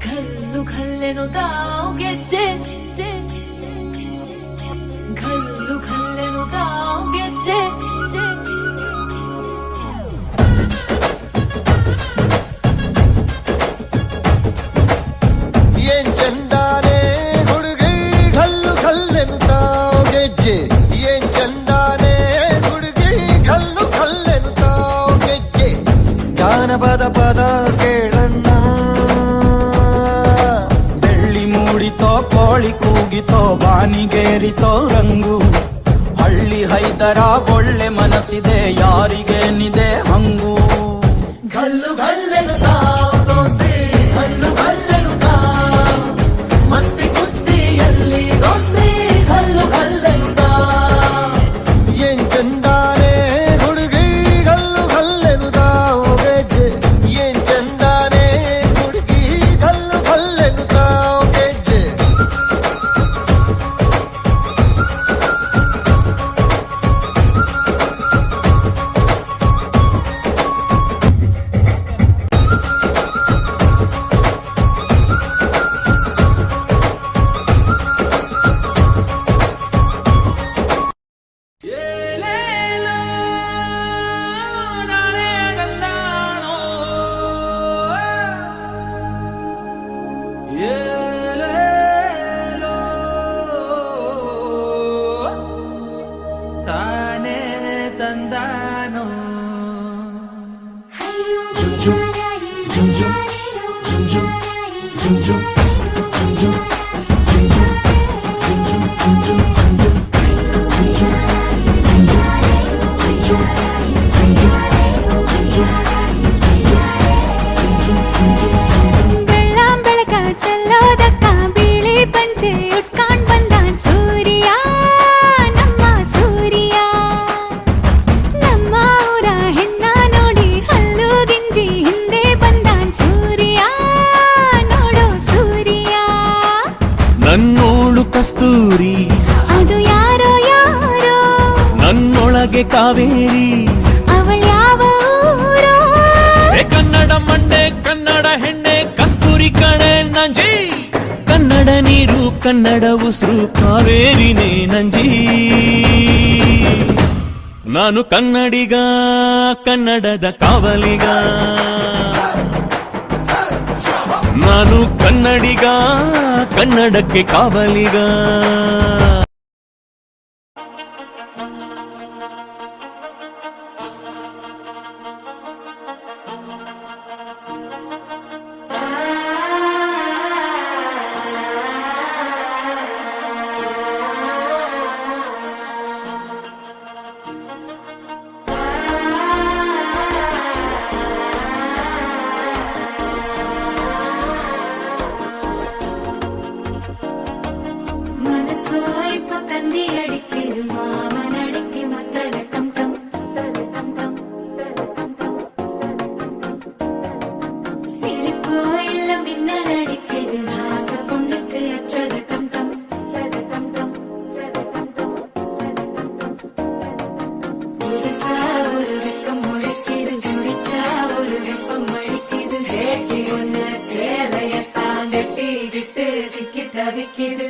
घल्लू घल्लेनो ಗೆಜ್ಜೆ घल्लू घल्लेनो ಗೆಜ್ಜೆ ಏನ್ ಚಂದಾನೆ ಹುಡುಗಿ ಘಲ್ಲು ಘಲ್ಲೆನು ಗೆಜ್ಜೆ ಏನ್ ಚಂದಾನೆ ಹುಡುಗಿ ಘಲ್ಲು ಘಲ್ಲೆನು ಗೆಜ್ಜೆ ಜಾನಪದ ಪದ ಕೇಳಣ್ಣ ಬೆಳ್ಳಿ ಮೂಡಿತೋ ಕೋಳಿ ಕೂಗಿತೋ ಬಾನಿಗೇರಿತೋ ರಂಗು ಹಳ್ಳಿ ಹೈದರ ಒಳ್ಳೆ ಮನಸ್ಸಿದೆ ಯಾರಿಗೇನಿದೆ ಹಂಗು घल्लू घल्लेनु ದೋಸ್ತಿ घल्लू घल्लेनु ಮಸ್ತಿ ಕುಸ್ತಿಯಲ್ಲಿ ದೋಸ್ತಿ घल्लू घल्लेनु ಏನ್ ಚಂದಾನೆ ಹುಡುಗಿ ಘಲ್ಲು ಘಲ್ಲೆನು ಗೆಜ್ಜೆ ಏನ್ ಚಂದಾನೆ ಹುಡುಗಿ ಘಲ್ಲು ಘಲ್ಲೆನು ಗೆಜ್ಜೆ ನನ್ನೋಳು ಕಸ್ತೂರಿ ಅದು ಯಾರೋ ಯಾರೋ ನನ್ನೊಳಗೆ ಕಾವೇರಿ ಅವಳ ಯಾವ ಊರೋ ಕನ್ನಡ ಮಂಡೆ ಕನ್ನಡ ಹೆಣ್ಣೆ ಕಸ್ತೂರಿ ಕಣೆ ನಂಜಿ ಕನ್ನಡ ನೀರು ಕನ್ನಡ ಉಸಿರು ಕಾವೇರಿನೇ ನಂಜಿ ನಾನು ಕನ್ನಡಿಗ ಕನ್ನಡದ ಕಾವಲಿಗ ನಾನು ಕನ್ನಡಿಗ ಕನ್ನಡಕ್ಕೆ ಕಾವಲಿಗ சிக்கிட்டு விக்கிது